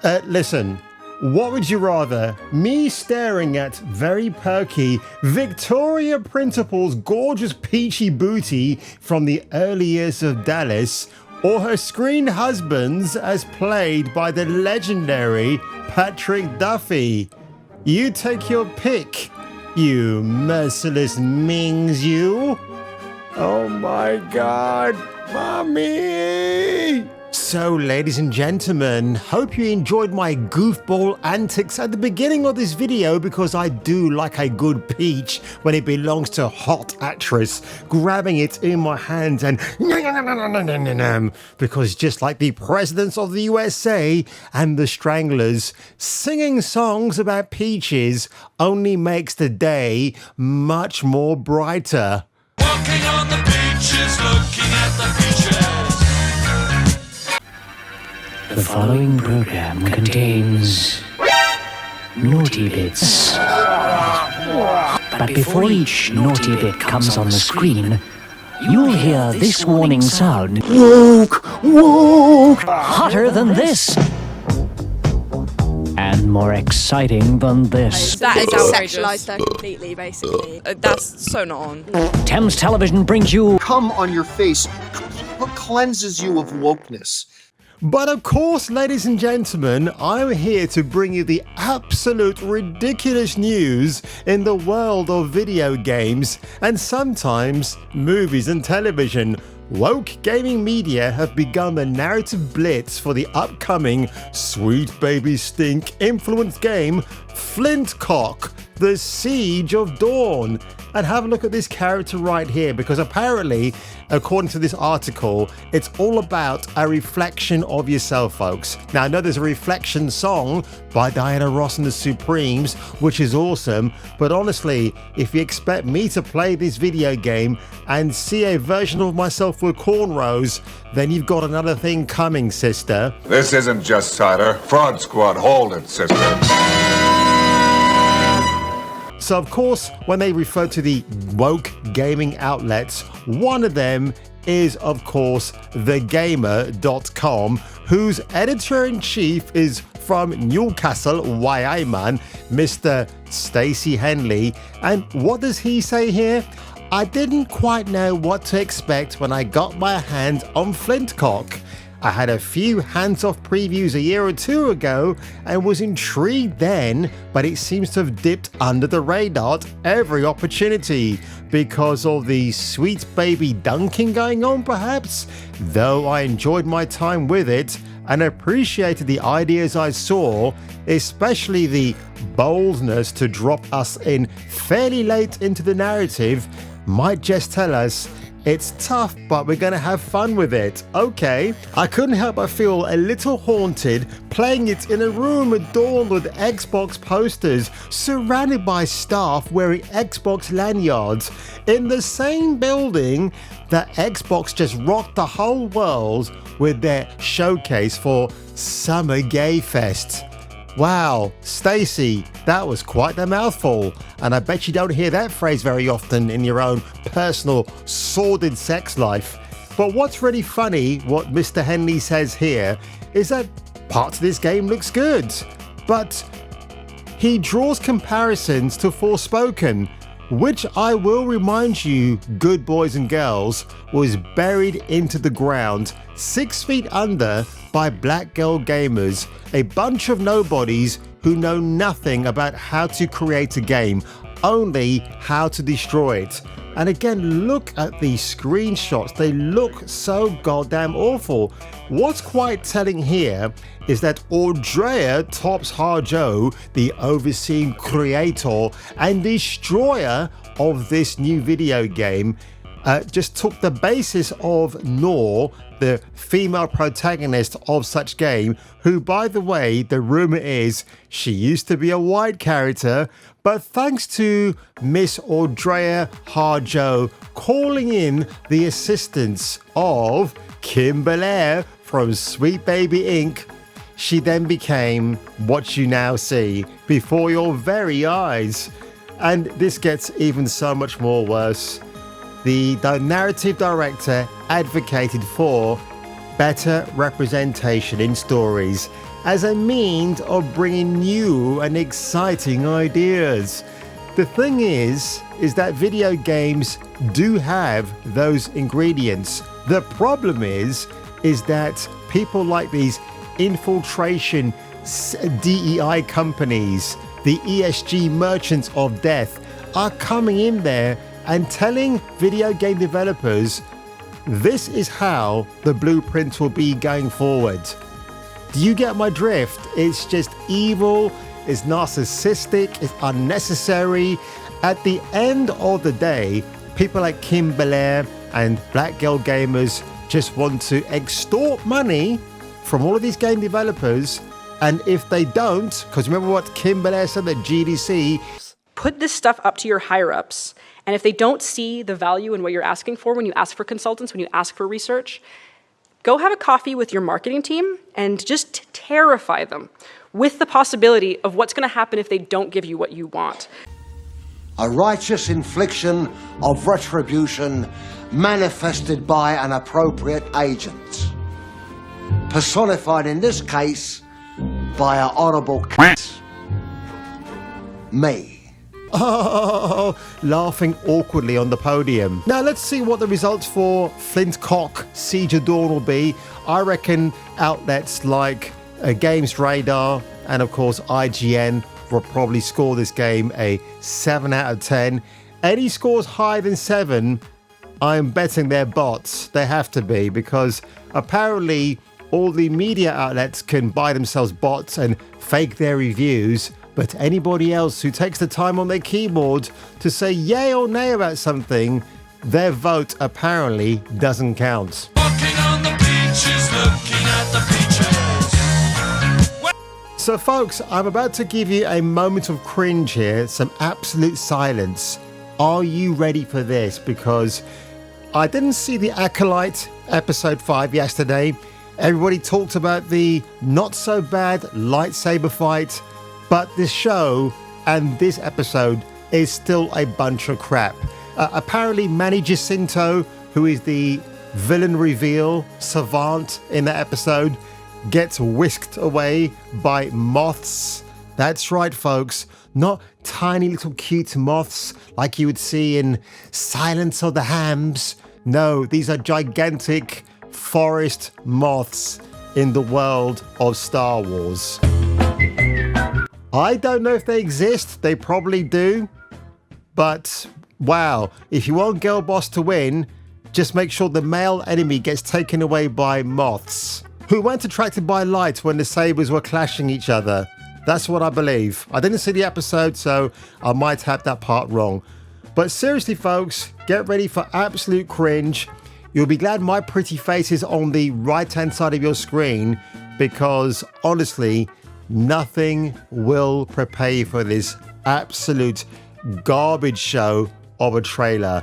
Listen, what would you rather? Me staring at very perky Victoria Principal's gorgeous peachy booty from the early years of Dallas, or her screen husbands as played by the legendary Patrick Duffy? You take your pick, you merciless Mings, you. Oh my God, Mommy! So, ladies and gentlemen, hope you enjoyed my goofball antics at the beginning of this video, because I do like a good peach when it belongs to a hot actress, grabbing it in my hand and because just like the presidents of the USA and the Stranglers, singing songs about peaches only makes the day much more brighter. Walking on the beaches, looking at the beaches. The following program contains naughty bits. But before each naughty bit comes on the screen, you'll hear this warning sound. Woke! Woke! Hotter than this. And more exciting than this. That is outrageous. Sexualised her completely, basically. That's so not on. Thames Television brings you Cum on your face cleanses you of wokeness. But of course, ladies and gentlemen, I'm here to bring you the absolute ridiculous news in the world of video games and sometimes movies and television. Woke gaming media have begun the narrative blitz for the upcoming Sweet Baby Stink influenced game Flintlock, The Siege of Dawn. And have a look at this character right here, because apparently, according to this article, it's all about a reflection of yourself, folks. Now, I know there's a reflection song by Diana Ross and the Supremes, which is awesome, but honestly, if you expect me to play this video game and see a version of myself with cornrows, then you've got another thing coming, sister. This isn't just cider. Fraud Squad, hold it, sister. So of course, when they refer to the woke gaming outlets, one of them is of course thegamer.com, whose editor-in-chief is from Newcastle, YA-man, Mr. Stacey Henley. And what does he say here? I didn't quite know what to expect when I got my hand on Flintlock. I had a few hands-off previews a year or two ago and was intrigued then, but it seems to have dipped under the radar at every opportunity because of the sweet baby dunking going on, perhaps. Though I enjoyed my time with it and appreciated the ideas I saw, especially the boldness to drop us in fairly late into the narrative, might just tell us it's tough, but we're gonna have fun with it. Okay. I couldn't help but feel a little haunted playing it in a room adorned with Xbox posters, surrounded by staff wearing Xbox lanyards, in the same building that Xbox just rocked the whole world with their showcase for Summer Gay Fest. Wow, Stacey, that was quite a mouthful, and I bet you don't hear that phrase very often in your own personal sordid sex life. But what's really funny, what Mr. Henley says here, is that parts of this game looks good, but he draws comparisons to Forspoken, which I will remind you, good boys and girls, was buried into the ground 6 feet under by black girl gamers, a bunch of nobodies who know nothing about how to create a game, only how to destroy it. And again, look at these screenshots, they look so goddamn awful. What's quite telling here is that Andrea Tops Harjo, the overseeing creator and destroyer of this new video game, just took the basis of Nor, the female protagonist of such game, who, by the way, the rumor is she used to be a white character, but thanks to Miss Andrea Harjo calling in the assistance of Kim Belair from Sweet Baby Inc., she then became what you now see before your very eyes. And this gets even so much more worse. The narrative director advocated for better representation in stories as a means of bringing new and exciting ideas. The thing is that video games do have those ingredients. The problem is that people like these infiltration DEI companies, the ESG merchants of death, are coming in there and telling video game developers this is how the blueprint will be going forward. Do you get my drift? It's just evil, it's narcissistic, it's unnecessary. At the end of the day, people like Kim Belair and Black Girl Gamers just want to extort money from all of these game developers. And if they don't, because remember what Kim Belair said at GDC, put this stuff up to your higher ups. And if they don't see the value in what you're asking for when you ask for consultants, when you ask for research, go have a coffee with your marketing team and just terrify them with the possibility of what's going to happen if they don't give you what you want. A righteous infliction of retribution manifested by an appropriate agent. Personified in this case by an honourable me. Oh, laughing awkwardly on the podium. Now let's see what the results for Flintlock Siege of Dawn will be. I reckon outlets like Games Radar and of course IGN will probably score this game a 7 out of 10. Any scores higher than 7, I'm betting they're bots. They have to be, because apparently all the media outlets can buy themselves bots and fake their reviews. But anybody else who takes the time on their keyboard to say yay or nay about something, their vote apparently doesn't count. Walking on the beaches, looking at the beaches. So folks, I'm about to give you a moment of cringe here, some absolute silence. Are you ready for this? Because I didn't see the Acolyte episode 5 yesterday. Everybody talked about the not so bad lightsaber fight. But this show and this episode is still a bunch of crap. Apparently Manny Jacinto, who is the villain reveal savant in that episode, gets whisked away by moths. That's right, folks. Not tiny little cute moths like you would see in Silence of the Hams. No, these are gigantic forest moths in the world of Star Wars. I don't know if they exist. They probably do. But wow, if you want Girl Boss to win, just make sure the male enemy gets taken away by moths who weren't attracted by light when the sabers were clashing each other. That's what I believe. I didn't see the episode, so I might have that part wrong. But seriously, folks, get ready for absolute cringe. You'll be glad my pretty face is on the right-hand side of your screen, because honestly, nothing will prepare you for this absolute garbage show of a trailer.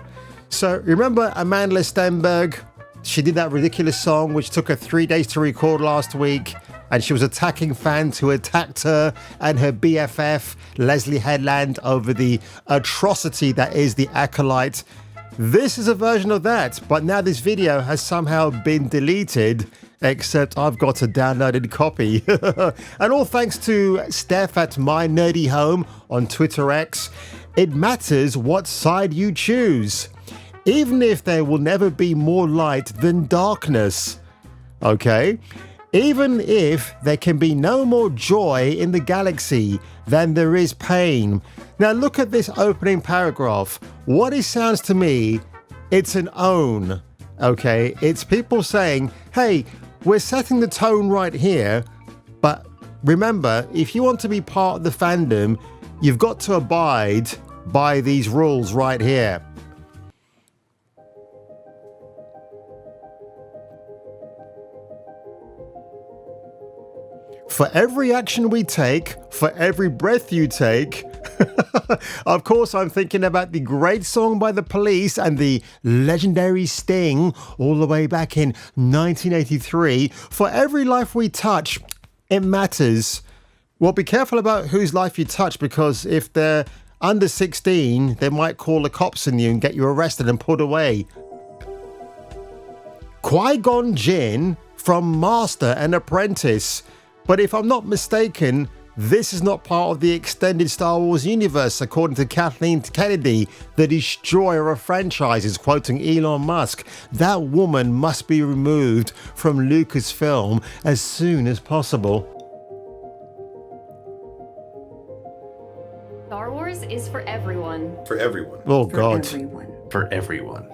So remember Amanda Stenberg? She did that ridiculous song which took her 3 days to record last week, and she was attacking fans who attacked her and her BFF Leslie Headland over the atrocity that is the Acolyte. This is a version of that, but now this video has somehow been deleted, except I've got a downloaded copy. And all thanks to Steph at My Nerdy Home on Twitter X. It matters what side you choose, even if there will never be more light than darkness. Okay? Even if there can be no more joy in the galaxy than there is pain. Now look at this opening paragraph. What it sounds to me, it's an own. Okay? It's people saying, hey, we're setting the tone right here, but remember, if you want to be part of the fandom, you've got to abide by these rules right here. For every action we take, for every breath you take, of course I'm thinking about the great song by The Police and the legendary Sting all the way back in 1983. For every life we touch, it matters. Well, be careful about whose life you touch, because if they're under 16, they might call the cops on you and get you arrested and put away. Qui-Gon Jinn from Master and Apprentice. But if I'm not mistaken, this is not part of the extended Star Wars universe, according to Kathleen Kennedy, the destroyer of franchises, quoting Elon Musk. That woman must be removed from Lucasfilm as soon as possible. Star Wars is for everyone. For everyone. Oh, God. For everyone.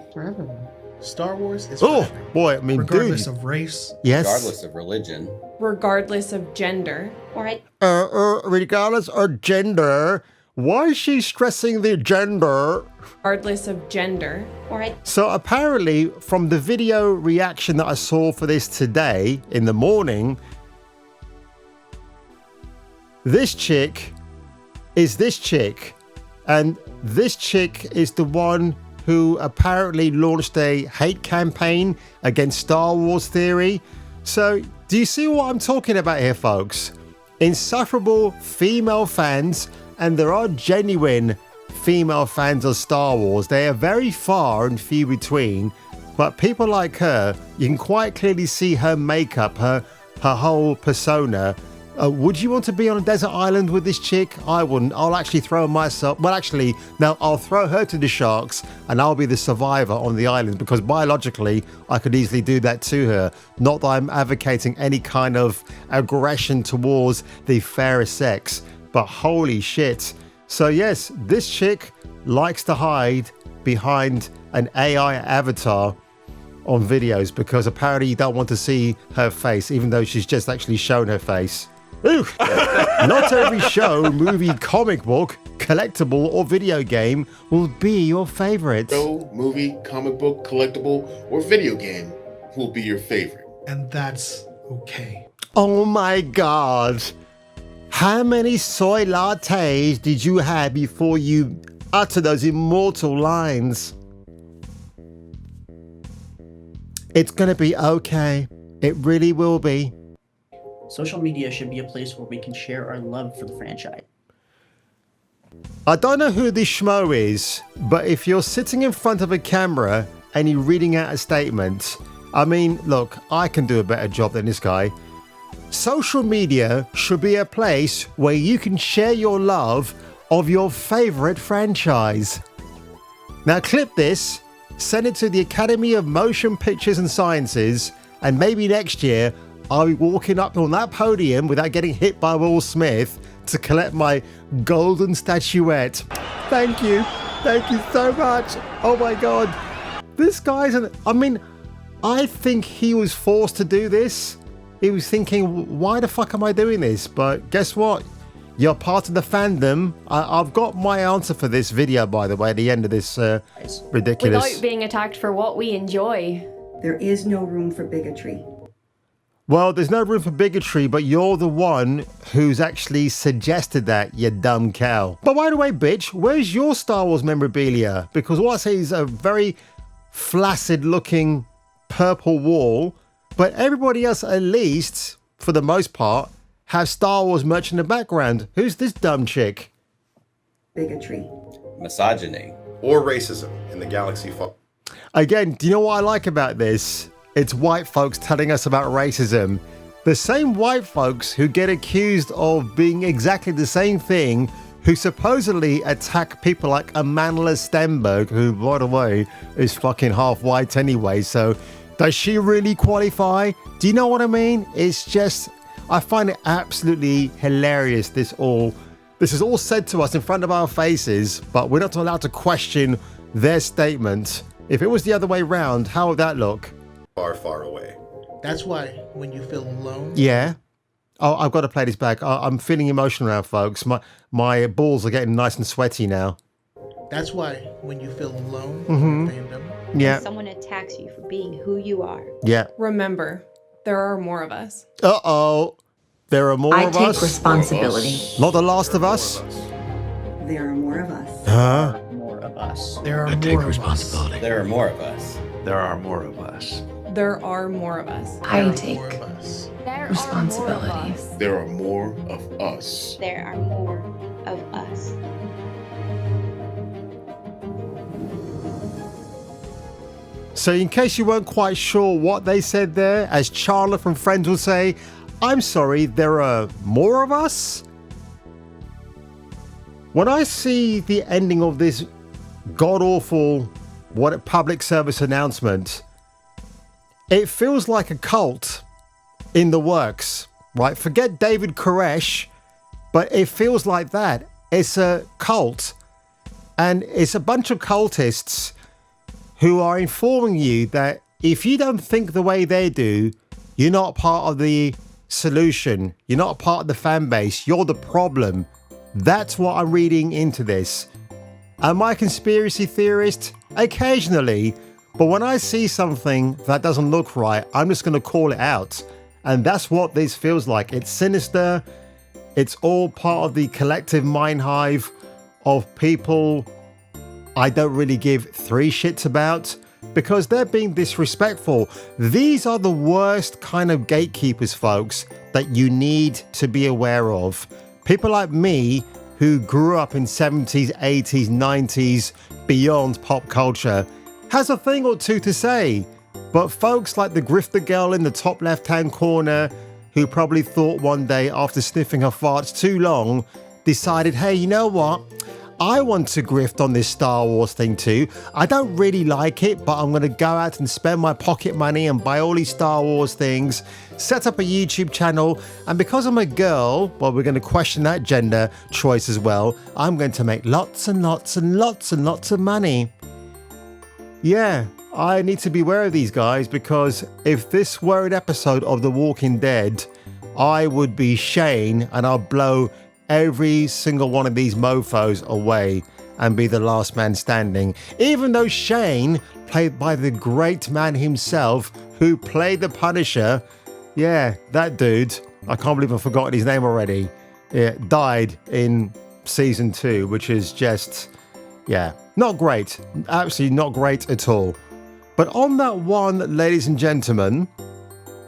Star Wars is for everyone. Boy, I mean, regardless dude. of race. Yes. Regardless of religion. Regardless of gender. Right. Regardless of gender. Why is she stressing the gender? Regardless of gender. Right. So apparently, from the video reaction that I saw for this today in the morning, this chick is this chick. And this chick is the one who apparently launched a hate campaign against Star Wars theory. So, do you see what I'm talking about here, folks? Insufferable female fans, and there are genuine female fans of Star Wars. They are very far and few between, but people like her, you can quite clearly see her makeup, her whole persona. Would you want to be on a desert island with this chick? I wouldn't. I'll actually throw myself. Well, actually, no, I'll throw her to the sharks and I'll be the survivor on the island, because biologically, I could easily do that to her. Not that I'm advocating any kind of aggression towards the fairer sex, but holy shit. So, yes, this chick likes to hide behind an AI avatar on videos because apparently you don't want to see her face, even though she's just actually shown her face. Ooh. Not every show, movie, comic book, collectible, or video game will be your favorite. Show, movie, comic book, collectible, or video game will be your favorite. And that's okay. Oh my God. How many soy lattes did you have before you utter those immortal lines? It's gonna be okay. It really will be. Social media should be a place where we can share our love for the franchise. I don't know who this schmo is, but if you're sitting in front of a camera and you're reading out a statement, I mean, look, I can do a better job than this guy. Social media should be a place where you can share your love of your favorite franchise. Now clip this, send it to the Academy of Motion Pictures and Sciences, and maybe next year I'll be walking up on that podium without getting hit by Will Smith to collect my golden statuette. Thank you. Thank you so much. Oh my God. This guy's I think he was forced to do this. He was thinking, why the fuck am I doing this? But guess what? You're part of the fandom. I've got my answer for this video, by the way, at the end of this ridiculous... Without being attacked for what we enjoy. There is no room for bigotry. Well, there's no room for bigotry, but you're the one who's actually suggested that, you dumb cow. But by the way, bitch, where's your Star Wars memorabilia? Because what I say is a very flaccid-looking purple wall, but everybody else, at least, for the most part, have Star Wars merch in the background. Who's this dumb chick? Bigotry. Misogyny. Or racism in the galaxy. Again, do you know what I like about this? It's white folks telling us about racism. The same white folks who get accused of being exactly the same thing, who supposedly attack people like Amanda Stenberg, who, by the way, is fucking half white anyway. So does she really qualify? Do you know what I mean? It's just, I find it absolutely hilarious. This is all said to us in front of our faces, but we're not allowed to question their statement. If it was the other way around, how would that look? Far, far away. That's why when you feel alone... Yeah. Oh, I've got to play this back. I'm feeling emotional now, folks. My balls are getting nice and sweaty now. That's why when you feel alone Mm-hmm. in your fandom... Yeah. Someone attacks you for being who you are. Yeah. Remember, there are more of us. Uh-oh. There are more of us? I take responsibility. Not The Last of Us? There are more of us. Huh? More of us. There are I more take of responsibility. us. There are more of us. There are more of us. There are more of us. I take There responsibility. Are more of us. There are more of us. There are more of us. So in case you weren't quite sure what they said there, as Charlotte from Friends will say, I'm sorry, there are more of us? When I see the ending of this god-awful public service announcement, it feels like a cult in the works, right? Forget David Koresh, but it feels like that. It's a cult, and it's a bunch of cultists who are informing you that if you don't think the way they do, you're not part of the solution. You're not part of the fan base. You're the problem. That's what I'm reading into this. Am I a conspiracy theorist? Occasionally. But when I see something that doesn't look right, I'm just going to call it out. And that's what this feels like. It's sinister. It's all part of the collective mind hive of people I don't really give three shits about because they're being disrespectful. These are the worst kind of gatekeepers, folks, that you need to be aware of. People like me who grew up in 70s, 80s, 90s, beyond pop culture, has a thing or two to say. But folks like the grifter girl in the top left-hand corner, who probably thought one day after sniffing her farts too long, decided, hey, you know what? I want to grift on this Star Wars thing too. I don't really like it, but I'm going to go out and spend my pocket money and buy all these Star Wars things, set up a YouTube channel, and because I'm a girl, well, we're going to question that gender choice as well. I'm going to make lots and lots and lots and lots of money. Yeah, I need to be aware of these guys because if this were an episode of The Walking Dead, I would be Shane and I'll blow every single one of these mofos away and be the last man standing. Even though Shane, played by the great man himself who played the Punisher, yeah, that dude, I can't believe I've forgotten his name already, died in season 2, which is just, yeah, not great. Absolutely not great at all. But on that one, ladies and gentlemen,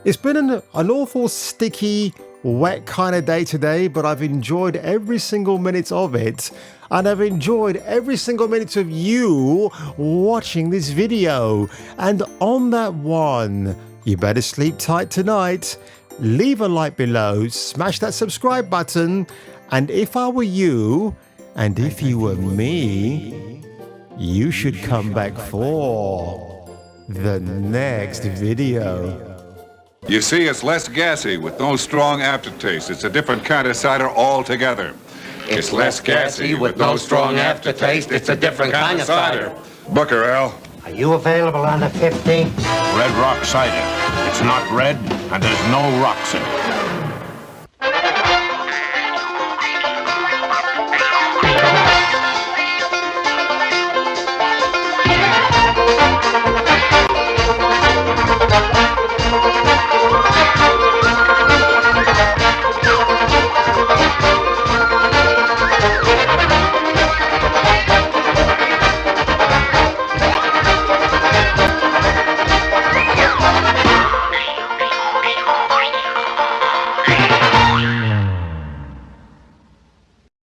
it's been an awful sticky, wet kind of day today, but I've enjoyed every single minute of it, and I've enjoyed every single minute of you watching this video. And on that one, you better sleep tight tonight, leave a like below, smash that subscribe button, and if I were you, and if you were me, you should come back for the next video. You see, it's less gassy with no strong aftertaste. It's a different kind of cider altogether. It's less gassy with no strong aftertaste. It's a different kind of cider. Booker, Al. Are you available on the 15th? Red Rock cider. It's not red, and there's no rocks in it.